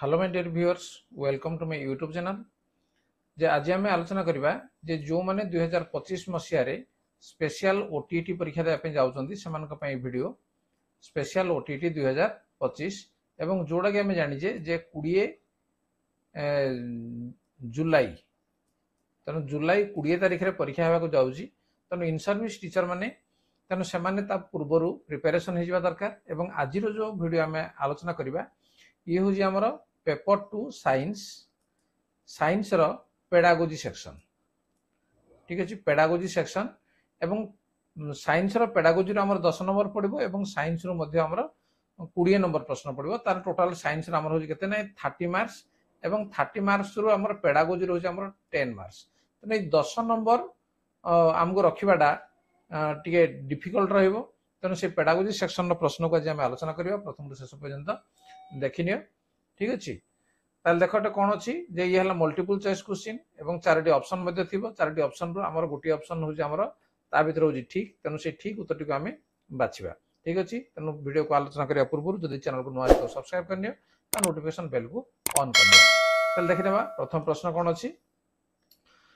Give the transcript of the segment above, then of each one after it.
Hello my dear viewers, welcome to my YouTube channel. जे आज आम आलोचना करबा जे जो माने 2025 मसिया रे स्पेशल ओटीटी परीक्षा देबा पे जाउछंती सेमानक पई वीडियो स्पेशल ओटीटी 2025 एवं जोडा के हम जानि जे 20 जुलाई तनो जुलाई 20 तारिख रे परीक्षा हेबा को जाउची। तनो इन सर्विस टीचर माने तनो सेमाने ता पूर्वरु प्रिपरेशन हे जिबा दरकार एवं आज रो जो वीडियो हम आलोचना करबा ये हूँ आमर पेपर 2 साइंस साइंस रो पेडागोजी सेक्शन। ठीक अच्छे, पेडागोजी सेक्शन एवं साइंस रो पेडागोजी रो हमर 10 नंबर पड़िबो एवं साइंस रो मध्ये हमर 20 नंबर प्रश्न पड़िबो। तार टोटल साइंस रो हमर हो केते नै 30 मार्क्स एवं 30 मार्क्स रो हमर पेडागोजी रो हमर 10 मार्क्स। तो नै 10 नंबर हमको रखिबाडा टिके डिफिकल्ट रहइबो। तेणु से पेडागोजी सेक्शन रो प्रश्न को आज हम आलोचना करिबा प्रथम रो शेष पर्यंत देखिनियो। ठीक अछि, ताल देखटे कोन अछि जे ये हला मल्टीपल चॉइस क्वेश्चन एवं चारटी ऑप्शन मध्ये थिबो। चारटी ऑप्शन रो हमर गोटी ऑप्शन हो जे हमर ता भीतर हो जे ठीक, तेणु से ठीक उत्तरटी को हमें बाछिबा। ठीक अछि, तेणु वीडियो को आलोचना करिया पूर्व जदि चैनल को नया तो सब्सक्राइब करनियो ता नोटिफिकेशन बेल को ऑन करनियो। ताल देखिनेबा प्रथम प्रश्न कोन अछि,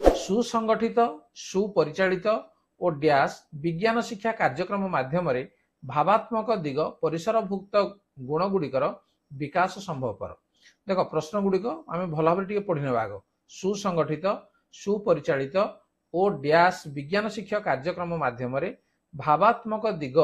सुसंगठित सुपरिचालित और डैश विज्ञान शिक्षा कार्यक्रम माध्यम रे भावात्मक दिग परिसरभुक्त गुण गुड़िकर विकास संभवपर। देख प्रश्न गुड़िक आम भल भाव पढ़ी ना आग। सुसंगठित सुपरिचालित और डैश विज्ञान शिक्षा कार्यक्रम माध्यम रे भावात्मक दिग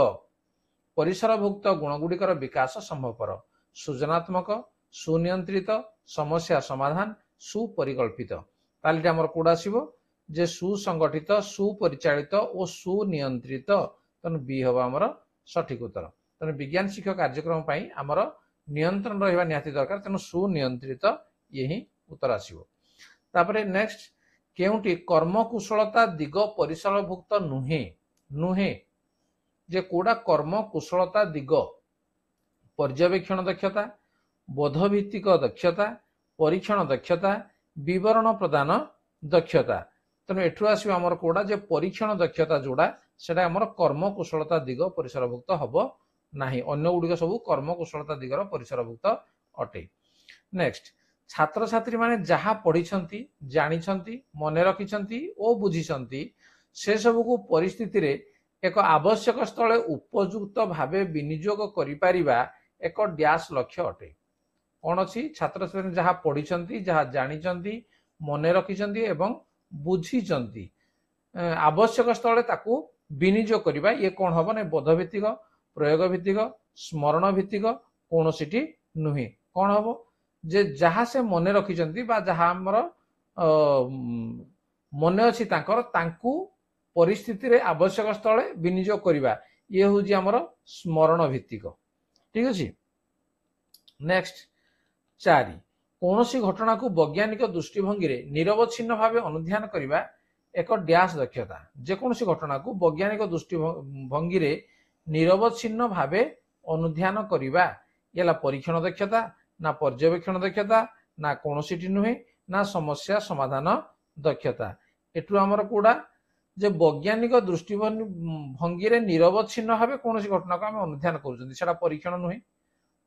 परिसरभुक्त गुण गुड़िकर विकास संभवपर। सृजनात्मक सुनियंत्रित समस्या समाधान सुपरिकल्पित। तालिटा हमर कोड आसीबो जे सुसंगठित सुपरिचालित और सुनियंत्रित। तन बी हवा हमर सठिक उत्तर। तन विज्ञान शिक्षा कार्यक्रम पई हमर नियंत्रण रहिबा निहाती दरकार, तेणु सुनियंत्रित ये ही उत्तर आसीबो। तापरे नेक्स्ट, केउटी कर्मकुशलता दिग परिसरभुक्त नुहे नुहे जे कोडा कर्मकुशलता दिग पर्यवेक्षण दक्षता बोधभित्तिक दक्षता परीक्षण दक्षता विवरण प्रदान दक्षता। तेणु एठू आसीबो हमर कोडा जे परीक्षण दक्षता जोड़ा सेटा हमर कर्मकुशलता दिग परिसरभुक्त हबो नाही। अन्य गुड़िक सब कर्मकुशलता दिगर परिसरभुक्त अटे। नेक्स्ट, छात्र छात्री माने जहा पढ़ी जानी मने रखी और बुझी से सब को परिस्थिति रे एक आवश्यक स्थले उपयुक्त भावे विनियोग करि परिबा एक डैश लक्ष्य अटे। कौन अच्छी छात्र छात्री जहा पढ़ी जहा जानी मने रखी एवं बुझी आवश्यक स्थले ताकू विनियोग करिबा ये कौन हबो नै बोधभित्तिक प्रयोग भित्तिक स्मरण भित्तिक कौन सी नुहे। कौन हम जे जहाँ से मन रखी जहाँ आमर मन अच्छी तांकू परिस्थिति रे आवश्यक स्थले विनियोग करिबा ये हूँ आमर स्मरण भित्तिक। ठीक अछि। नेक्स्ट 4, कौन सी घटना को वैज्ञानिक दृष्टिभंगी रे निरवच्छिन्न भावे अनुध्यान करिबा एक डैश दक्षता। जेकोसी घटना को वैज्ञानिक दृष्टिभंगी रे निरवच्छिन्न भावे अनुध्यान करिबा येला परीक्षण दक्षता ना पर्यवेक्षण दक्षता ना कोनोसिटी नुहे ना समस्या समाधान दक्षता। एटू हमर कोडा जे वैज्ञानिक दृष्टिभंगी रे निरवच्छिन्न भावे कोनोसी घटना को हम अनुध्यान करूछन सेटा परीक्षण नुहे,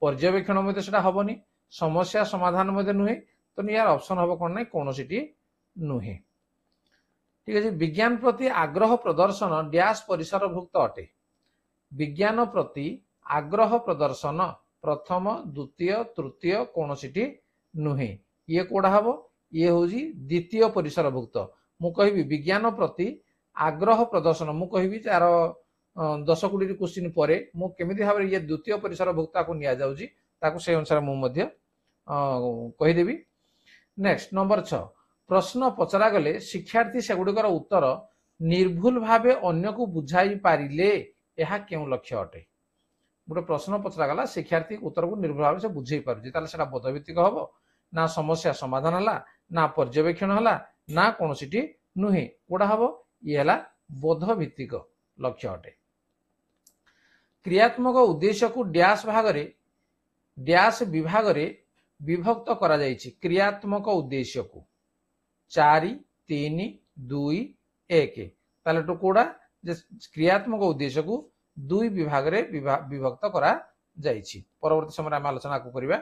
पर्यवेक्षण मध्ये सेटा हबनी, समस्या समाधान मध्ये नुहे। तो यार ऑप्शन हबो कोन नै कोनोसिटी नुहे। ठीक अछि। विज्ञान प्रति आग्रह प्रदर्शन डैश परिसरभुक्त अटे। विज्ञान प्रति आग्रह प्रदर्शन प्रथम द्वितीय तृतीय कौन सी नुहे। ये कोड़ा हम ये हूँ द्वितीय परिसरभुक्त। मु कहि विज्ञान प्रति आग्रह प्रदर्शन मु कहि तार 10-20 क्वेश्चन पर मुझे भाव ये द्वितीय परिसरभुक्ता को निया जाउची ताकू से अनुसार मुझे कहीदेवी। नेक्स्ट नंबर 6, प्रश्न पचरा गले शिक्षार्थी सेगुड़िकर उत्तर निर्भुल भावे अन्य को बुझाई पारिले यह क्यों लक्ष्य अटे। गोटे प्रश्न पचरा गला शिक्षार्थी उत्तर को निर्भुल भाव से बुझे पारुछि ताले सेटा बोधभित्तिक हबो ना समस्या समाधान हला ना पर्यवेक्षण हला ना कोनोसिटी नुहे। कोडा हबो ये हला बोधभित्तिक लक्ष्य अटे। क्रियात्मक उद्देश्य को डैश भागरे डैश विभाग रे विभक्त करा जायछि। क्रियात्मक उद्देश्य को 4 3 2 1 ताले तो कोडा जे क्रियात्मक उद्देश्य को 2 विभाग रे विभक्त करा जायछि। परवर्ती समय आलोचना को करिबा।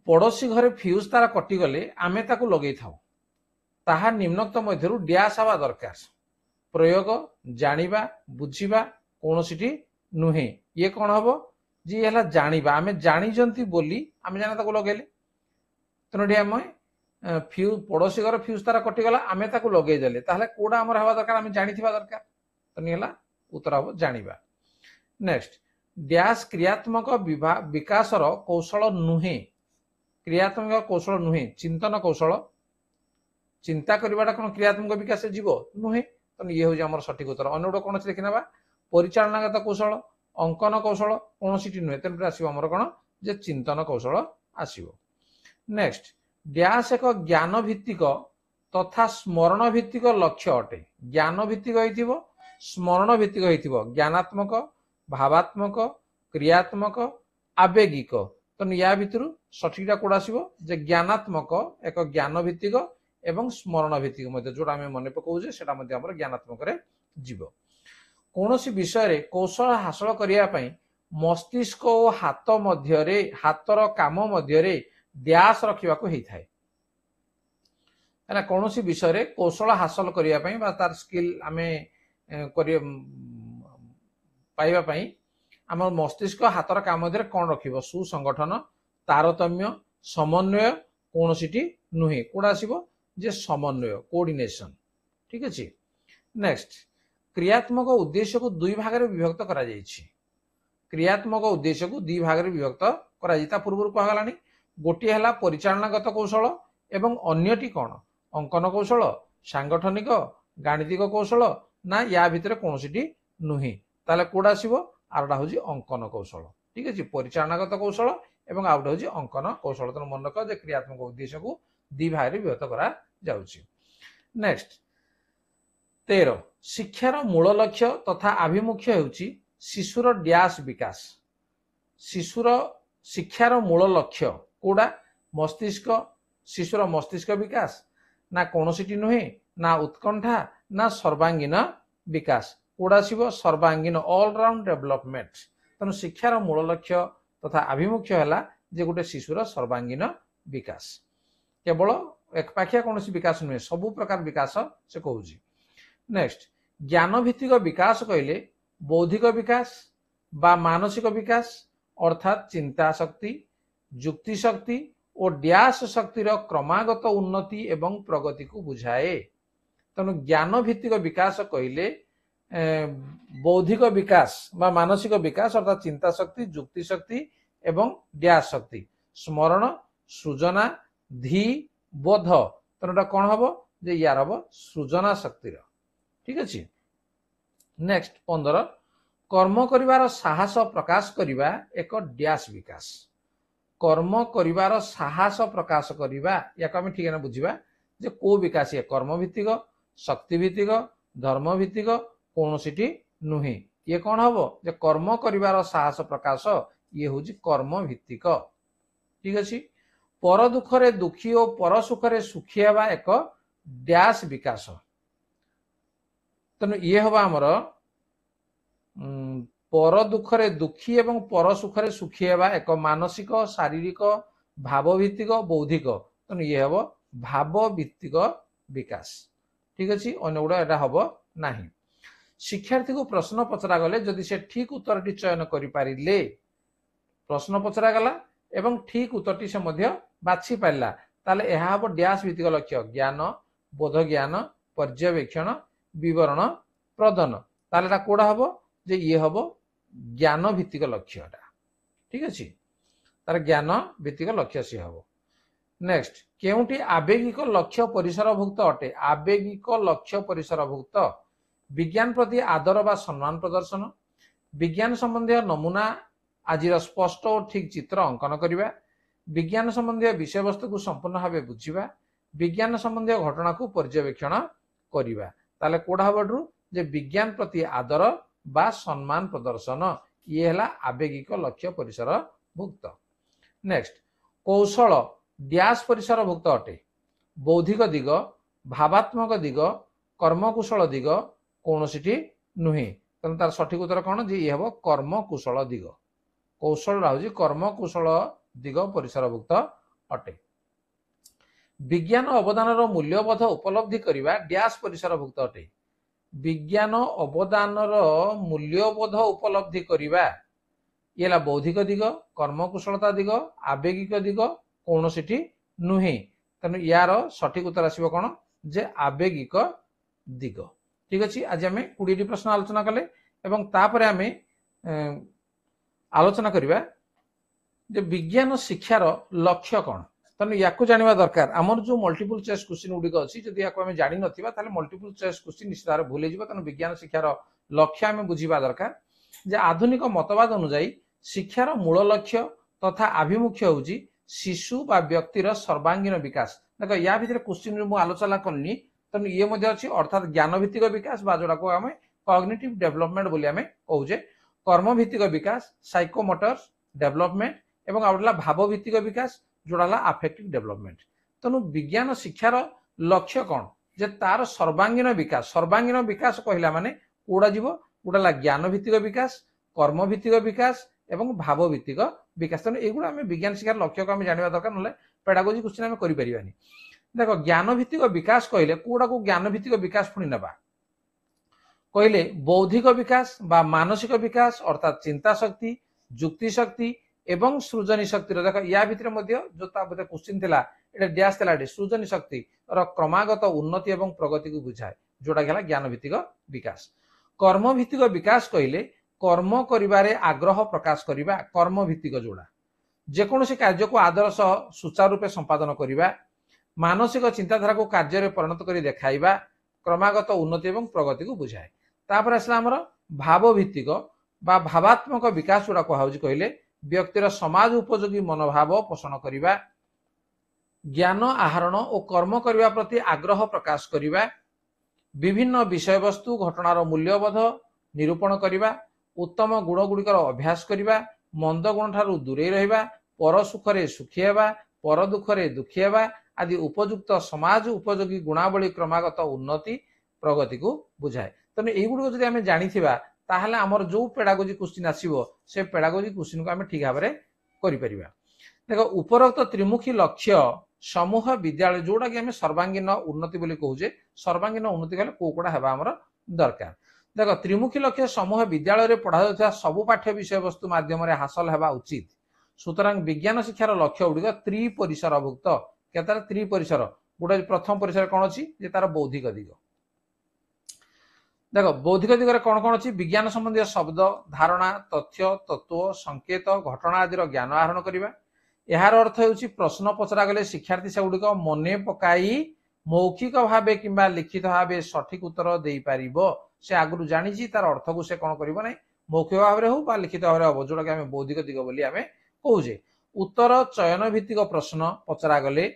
पड़ोशी घरे फ्यूज तार कटिगले आमे ताकू लगे थाऊ ताहा निम्नोक्त मध्यरु डैश हवा दरकार प्रयोग जानिबा बुझिबा कोनोसिटी नुहे ये कौन हबो जी हला जानिबा आमे जानिजंती बोली आमे जाना ताकू लगेले तेणु आम फ्यूज पड़ोशी घर फ्यूज तार कटिगला आमे ताकू लगे देले ताहले कोडा हमर हवा दरकार आमे जानिथिबा दरकार तेणु हला उत्तर हबो जानिबा नेक्स्ट डैश क्रियात्मक विकासर कौशल नुहे क्रियात्मक कौशल नुहे चिंतन कौशल चिंता करवाटा कौन क्रियात्मक विकास जीव नुहे तो ये हूँ आम सठिक उत्तर अन्य गोटे कौन देखी ना परिचालनागत कौशल अंकन कौशल कौन सी नुहे तेनाली आसो आमर कौन जे चिंतन कौशल आसो नेक्स्ट डैश एक ज्ञान भित्तिक तथा स्मरण भित्तिक लक्ष्य अटे ज्ञान भित्तिक हो स्मरण भित्तिक हो ज्ञानात्मक भावात्मक क्रियात्मक आवेगिक तो या भितर सठिकटा कौन आसो जे ज्ञानात्मक एक ज्ञान भित्तिक एवं स्मरण भित्तिक जोटा आम मन पकाऊे से ज्ञानात्मक जीव कौन सी विषय कौशल हासिल करने मस्तिष्क और हाथ मध्य हाथर काम मध्य डैश रखा होता है कौन सी विषय कौशल हासिल करने तार स्किल आम पाइबापी आम मस्तिष्क हाथर काम मध्य कौन रख सुसंगठन तारतम्य समन्वय कौन सी नुहे कौन आसो जे समन्वय कोऑर्डिनेशन ठीक अच्छे नेक्स्ट क्रियात्मक उद्देश्य को दुई भाग में विभक्त करा जायछि क्रियात्मक उद्देश्य को दुई भाग में विभक्त करा जायछि ता पूर्व कहला गोटे है परिचालनागत कौशल एवं अन्यटी कौन अंकन कौशल सांगठनिक गाणितिक कौशल ना या भितर कौन सी नुहे ताले कोड आसो आरटा हूँ अंकन कौशल ठीक अच्छे परिचालनागत कौशल एवं आउट हूँ अंकन कौशल तेणु मन रख क्रियात्मक उद्देश्य को दी भाग में विभक्त करा जाउछि नेक्स्ट 13 शिक्षार मूल लक्ष्य तथा आभिमुख्य हेउछि शिशुर डैश विकास शिशुर शिक्षार मूल लक्ष्य कोडा मस्तिष्क शिशुर मस्तिष्क विकास ना कौनसी नुहे ना उत्कंठा ना सर्वांगीन विकास कोडा शिव सर्वांगीन ऑलराउंड डेवलपमेंट तेणु शिक्षार मूल लक्ष्य तथा आभिमुख्य है जे गोटे शिशुर सर्वांगीन विकास केवल एकपाखिया कौन विकास नुहे सबु प्रकार विकास से कहूँ नेक्स्ट ज्ञान भित्तिक विकास कहले बौद्धिक विकास बा मानसिक विकास अर्थात चिंता शक्ति जुक्ति शक्ति और डैश शक्तिर क्रमागत उन्नति एवं प्रगति को बुझाए तेणु ज्ञान भित्तिक विकास कहले बौद्धिक विकास बा मानसिक विकास अर्थात चिंता शक्ति जुक्ति शक्ति एवं डैश शक्ति स्मरण सृजना धी बोध तेना कौन हम जे यार हम सृजना शक्तिर ठीक अच्छे नेक्स्ट 15 कर्म करिवार साहस प्रकाश करिवा एक डैश विकास कर्म करिवार साहस प्रकाश करिवा या आम ठीक है बुझा जे को विकास ये कर्म भित्तिक शक्ति भित्तिक धर्म भित्तिक कौन सी नुहे ये कौन हम जे कर्म करिवार साहस प्रकाश ये हूँ कर्म भित्तिक ठीक अच्छे पर दुखरे दुखी और पर सुखरे सुखी हवा एक डैश विकास तेणु ये हवा आमर पर दुखरे दुखी एवं पर सुखरे सुखी हवा एक मानसिक शारीरिक भावभित्तिक बौद्धिक तेणु ये हम भावभित्तिक विकास ठीक अच्छे अन्य गुड़ा यहाँ हम ना शिक्षार्थी को प्रश्न पचरा गले जदि से ठीक उत्तर चयन करें प्रश्न पचरा गला एवं ठीक उत्तर से मध्य बाछि पारा ताले यह हम डैश भित्तिक लक्ष्य ज्ञान बोध ज्ञान पर्यवेक्षण विवरण प्रदान ताले कोड़ा हम जे ये हम ज्ञान भित्तिक लक्ष्य ठीक अच्छे तार ज्ञान भित्तिक लक्ष्य सी हम नेक्स्ट केउंटी आवेगिक लक्ष्य परिसरभुक्त अटे आवेगिक लक्ष्य परिसरभुक्त विज्ञान प्रति आदर बा सम्मान प्रदर्शन विज्ञान संबंधी नमूना आज स्पष्ट और ठीक चित्र अंकन करवा विज्ञान संबंधी विषय वस्तु को संपूर्ण भाव बुझा विज्ञान संबंधी घटना को पर्यवेक्षण करवा ताले कोड़ा हबडू जे विज्ञान प्रति आदर बा सम्मान प्रदर्शन ये है आवेगिक लक्ष्य परिसर भुक्त नेक्स्ट कौशल डैश परिसर भुक्त अटे बौद्धिक दिग भावात्मक दिग कर्मकुशल दिग कौन सी नुहे तेनाली तार सठिक उत्तर कौन जे ये हम कर्मकुशल दिग कौशल हूँ कर्मकुशल दिग परिसरभुक्त अटे। विज्ञान अवदानर मूल्यबोध उपलब्धि करने डैश परिसरभुक्त अटे। विज्ञान अवदानर मूल्यबोध उपलब्धि करने ये बौद्धिक दिग, कर्मकुशलता दिग, आवेगिक दिग कौन सी नुहे। तेणु यार सठिक उत्तर आसो कौन जे आवेगिक दिग। ठीक अच्छे। आज आम 20 प्रश्न आलोचना कले एवं तापर आम आलोचना करवा जे विज्ञान शिक्षार लक्ष्य कौन। तेणु या जानवा दरकार। आमर जो मल्टीपल चॉइस क्वेश्चन गुड़िक अच्छी जदि या जानी ना मल्टीपल चॉइस क्वेश्चन निश्चित भाव भूल हो। तेणु विज्ञान शिक्षार लक्ष्य आम बुझा दरकार जे आधुनिक मतवाद अनुजाई शिक्षार मूल लक्ष्य तथा आभिमुख्य हूँ शिशु बा व्यक्तिर सर्वांगीन विकास। देख या भीतर क्वेश्चन मुझे आलोचना करनी तेणु ये अच्छी अर्थात ज्ञान भित्तिक विकास बा जोड़ा को आम कॉग्निटिव डेवलपमेंट बोली आम कहूचे। कर्म भित्तिक विकास साइकोमोटर डेवलपमेंट एवं आउटला भाव भित्तिक विकास जोड़ा अफेक्टिव डेवलपमेंट। तेणु विज्ञान शिक्षार लक्ष्य कौन जे तार सर्वांगीन विकास। सर्वांगीन विकास कहला माने कोड़ा जीव गोटा ज्ञान भित्तिक विकास, कर्म भित्तिक विकास एवं भाव भित्तिक विकास। तेणु युवा आम विज्ञान शिक्षार लक्ष्य को आम जानवा दरकार ना पेडागोजी क्वेश्चन आम करें। देख ज्ञान भित्तिक विकास कहले कोड़ा को ज्ञान भित्तिक विकास पुणी नवा कहले बौद्धिक विकास बा मानसिक विकास अर्थात चिंता शक्ति, जुक्ति शक्ति एवं सृजनी शक्ति। देख या भितर जो क्वेश्चन थिला एटा डैश थिला सृजनी शक्ति क्रमागत उन्नति एवं प्रगति को बुझाए जोटा है ज्ञान भित्तिक विकास। कर्म भित्तिक विकास कहले कर्म करिबारे आग्रह प्रकाश करिबा कर्म भित्तिक जोड़ा जेकोसी कार्य को आदर सह सुचारू रूपे संपादन करिबा मानसिक चिंताधारा को कार्य में परिणत कर देखाइबा क्रमागत उन्नति एवं प्रगति को बुझाए। तापर आसला हमर भाव भित्तिक बा भावात्मक विकास जोड़ा कहुछि कहले व्यक्तिर समाज उपयोगी मनोभाव पोषण करिबा ज्ञान आहरण और कर्म करने प्रति आग्रह प्रकाश करिबा विभिन्न विषय वस्तु घटनार मूल्यबोध निरूपण करिबा उत्तम गुण गुड़िकर अभ्यास करिबा मंद गुण ठारू दूरे रहिबा पर सुखरे सुखी हेबा पर दुखरे दुखी हेबा आदि उपयुक्त समाज उपयोगी गुणावली क्रमागत उन्नति प्रगति को बुझाए। तेणु युग जब आम जानी ताहले आमर जो पेडागोजी क्वेश्चन आसीबो से पेडागोजी क्वेश्चन को आम ठीक भाव में करिपरिबा। देखो उपरोक्त त्रिमुखी लक्ष्य समूह विद्यालय जोड़ा कि आम सर्वांगीन उन्नति बोली कहूचे सर्वांगीन उन्नति कहले कोड़ा हेबा आमर दरकार। देख त्रिमुखी लक्ष्य समूह विद्यालय में पढ़ा जाउथबा सबु पाठ्य विषय वस्तु माध्यम हासिल हेबा उचित। सुतरां विज्ञान शिक्षार लक्ष्य गुड़िक त्रिपरिसरभुक्त। केतार त्रिपरिसर गोटे प्रथम परिसर कौन अच्छी जे तार बौद्धिक दिग। देख बौद्धिक दिगरे कौन कौन अच्छी विज्ञान संबंधी शब्द धारणा तथ्य तत्व संकेत घटना आदि ज्ञान आहरण करने। यार अर्थ होउछि प्रश्न पचरा गले शिक्षार्थी से गुड़िक मने पकाई मौखिक भावे किंबा लिखित भावे सठिक उत्तर दे पारिबो। से आगु जानी तार अर्थ को से कौन करिबो नै मौखिक भाव में हो लिखित भाव में हो जोड़ा कि आम बौद्धिक दिग बोली आम कहूचे। उत्तर चयन भित्तिक प्रश्न पचरा गले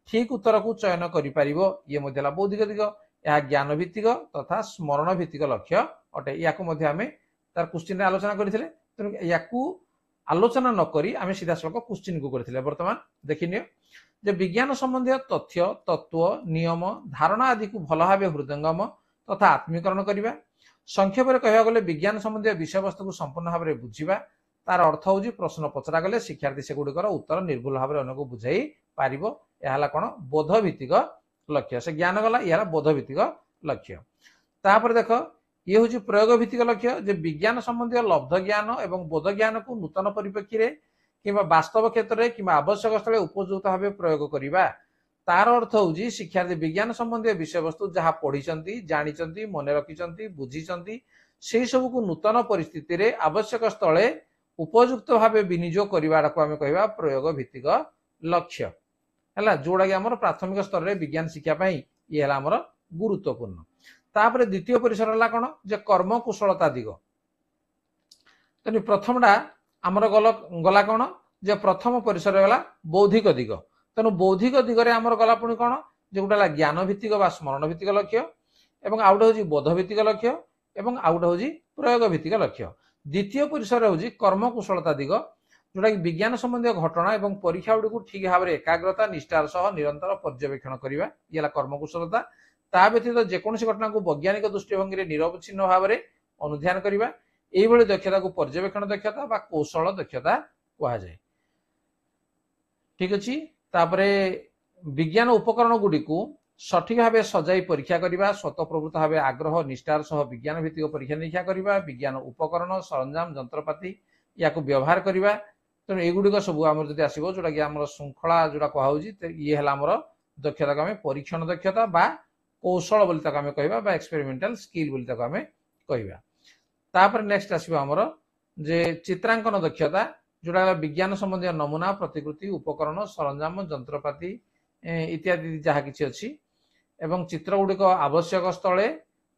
ठीक उत्तर को चयन करिपारिबो ये मध्यला बौद्धिक दिग। यह ज्ञान भित्तिक तथा स्मरण भित्तिक लक्ष्य अटे। या तार क्वेश्चन आलोचना करथिले तेणु याकू आलोचना न करी आम सीधा सड़क क्वेश्चन को करथिले। वर्तमान देखिनियो जे विज्ञान संबंधी तथ्य तत्व नियम धारणा आदि को भल भाव हृदयंगम तथा आत्मीकरण करने। संक्षेप में कह गले विज्ञान संबंधी विषय वस्तु को संपूर्ण भाव में बुझा तार अर्थ हूँ प्रश्न पचरा गले शिक्षार्थी से गुड़िकर उत्तर निर्भुल भाव में अन्य को बुझाई पार। यह कौन बोध भित्तिक लक्ष्य से ज्ञान गला यह बोध भित्तिक लक्ष्य। तापर देख ये हूँ प्रयोग भित्तिक लक्ष्य जे विज्ञान संबंधी लब्ध ज्ञान एवं बोध ज्ञान को नूतन परिप्रेक्षी कि वास्तव क्षेत्र में कि आवश्यक स्थल उपयुक्त भाव प्रयोग करने। तार अर्थ हूँ शिक्षार्थी विज्ञान संबंधी विषय वस्तु जहाँ पढ़ी जानी मन रखी बुझी से सब को नूतन परिस्थिति रे आवश्यक स्थले उपयुक्त भाव विनियोग करने को आम कह प्रयोग भित्तिक लक्ष्य है जोड़ा कि आम प्राथमिक स्तर में विज्ञान शिक्षापी ये आम गुरुत्वपूर्ण। तापर द्वितीय परिसर है कौन जे कर्म कुशलता दिग। तेणु प्रथमटा आमर गला कौन जे प्रथम परिसर गला बौद्धिक दिग। तेणु बौद्धिक दिगरे आमर गला पुणी कौन जे गोटे ज्ञान भित्तिक बा स्मरण भित्तिक लक्ष्य एवं आउ गोटे हूँ बोध भित्तिक लक्ष्य एवं आउ गोटे हूँ प्रयोग भित्तिक लक्ष्य। द्वितीय परिसर हूँ कर्म कुशलता दिग जोटा कि विज्ञान संबंधी घटना एवं परीक्षा गुड़ी को ठीक भाव में एकाग्रता निष्ठार सह निरंतर पर्यवेक्षण करने ये कर्मकुशलता। ता व्यतीत जेकोसी घटना को वैज्ञानिक दृष्टिभंगी निरवच्छिन्न भाव में अनुध्यान करने यही दक्षता को पर्यवेक्षण दक्षता बा कौशल दक्षता कहुए। ठीक अच्छे। तापरे विज्ञान उपकरण गुडी को सठिक भाव सजाई परीक्षा करने स्वतःप्रवृत्त भाव आग्रह निष्ठार सह विज्ञान भित्तिक परीक्षा निरीक्षा करने विज्ञान उपकरण सरंजाम जंत्रपाति या व्यवहार करने तेणु युड़िक सब आम जब आसो जोटा कि आम श्रृंखला जोटा कहुच्छी ये है आमर दक्षता को आम परीक्षण दक्षता बा कौशल बोली आम कह एक्सपेरिमेंटाल स्किल बोली आम कह नेक्स्ट आसो आमर जे चित्रांकन दक्षता जोटा विज्ञान संबंधी नमूना प्रतिकृति उपकरण सरंजाम जंत्रपाति इत्यादि जहाँ किसी अच्छी एवं चित्र गुड़िक आवश्यक स्थले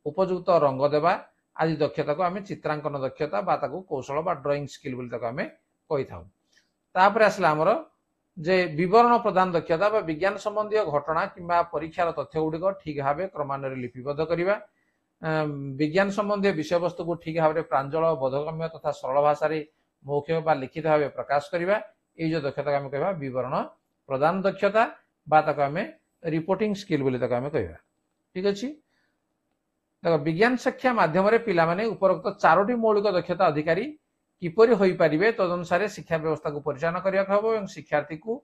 उपयुक्त रंग देवा आदि दक्षता को आम चित्रांकन दक्षता बा कौशल बा ड्राइंग स्किल बोली आम कही था। तापर आसला आमर जे विवरण प्रदान दक्षता बा विज्ञान संबंधी घटना किंबा परीक्षार तथ्य गुड़िक ठीक भाव क्रमान्वये लिपिबद्ध करवा विज्ञान संबंधी विषय वस्तु को ठीक भाव प्रांजल बोधगम्य तथा सरल भाषा मौखिक बा लिखित भाव प्रकाश करवा ये जो दक्षता आम कह विवरण प्रदान दक्षता बा आम रिपोर्टिंग स्किल बोली आम कह ठीक अच्छे। देखो विज्ञान शिक्षा माध्यम पिला माने उपरोक्त चारोटी मौलिक दक्षता अधिकारी किपरि होई परिबे तदनुसार शिक्षा व्यवस्था को परिचालन करिया हबो एवं शिक्षार्थी को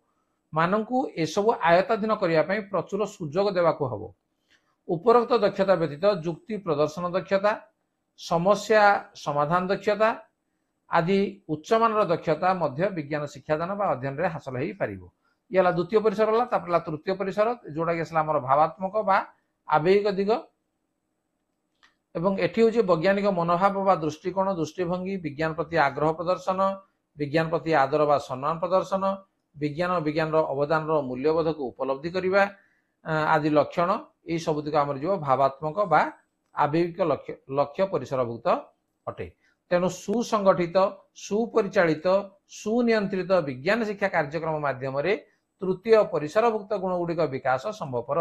माननकु एसबु आयत्ताधीन करिया पई प्रचुर सुजोग देवा को हबो। उपरोक्त दक्षता व्यतीत जुक्ति प्रदर्शन दक्षता समस्या समाधान दक्षता आदि उच्चमानर दक्षता मध्य विज्ञान शिक्षादान बा अध्ययन रे हासिल होई परिबो। ये हला द्वितीय परिसर हला तापला तृतीय परिसर जोटा कि असला हमर भावात्मक बा आवेगिक दिग एवं एठी होची वैज्ञानिक मनोभाव बा दृष्टिकोण दृष्टिभंगी विज्ञान प्रति आग्रह प्रदर्शन विज्ञान प्रति आदर बा सम्मान प्रदर्शन विज्ञान और विज्ञान अवदान मूल्यबोध को उपलब्धि करवा आदि लक्षण ये सबुतिक आमर जो भावात्मक बा आवेगिक लक्ष्य परिसरभुक्त अटे। तेणु सुसंगठित सुपरिचालित सुनियंत्रित विज्ञान शिक्षा कार्यक्रम माध्यम तृतीय परिसरभुक्त गुणगुड़िक विकास संभवपर।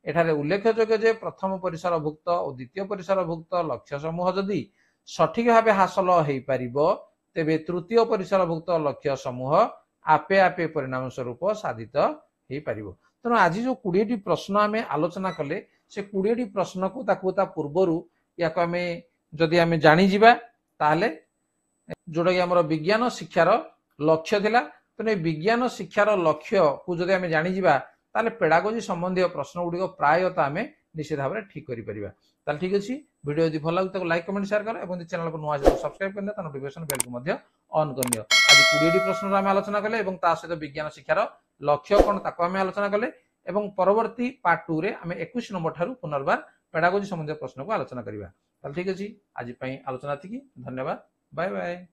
एठारे उल्लेखयोग्य जे प्रथम परिसरभुक्त और द्वितीय परिसरभुक्त लक्ष्य समूह जदि सठिक भाव हासिल हो पारिबो तेबे तृतीय परिसरभुक्त लक्ष्य समूह आपे आपे परिणाम स्वरूप साधित हो पारिबो। तेणु आज जो 20टी प्रश्न आम आलोचना कले से 20टी प्रश्न को ताकुता पूर्वरु या आम जदि आम जानी जिबा ताहले जोटा कि आमर विज्ञान शिक्षार लक्ष्य थिला तेणु विज्ञान शिक्षार लक्ष्य को जदि आम जानी जिबा ताले पेडागोजी संबंधी प्रश्न गुड़िक प्रायतः आम निश्चित भाव में ठीक कर ठीक अच्छे। वीडियो यदि भल लगे लाइक कमेंट शेयर कर और चैनल को नुआ सब्सक्राइब करने नोटिफिकेशन बेल को ऑन करनी। आज 20टी प्रश्न आम आलोचना कले सहित विज्ञान शिक्षार लक्ष्य कौन ताको आम आलोचना कले परवर्ती पार्ट 2 रे आम 21 नंबर ठारू पुनर्बार पेडागोजी संबंधी प्रश्न को आलोचना करवा। ठीक अच्छे आज आलोचना थी। धन्यवाद। Bye bye.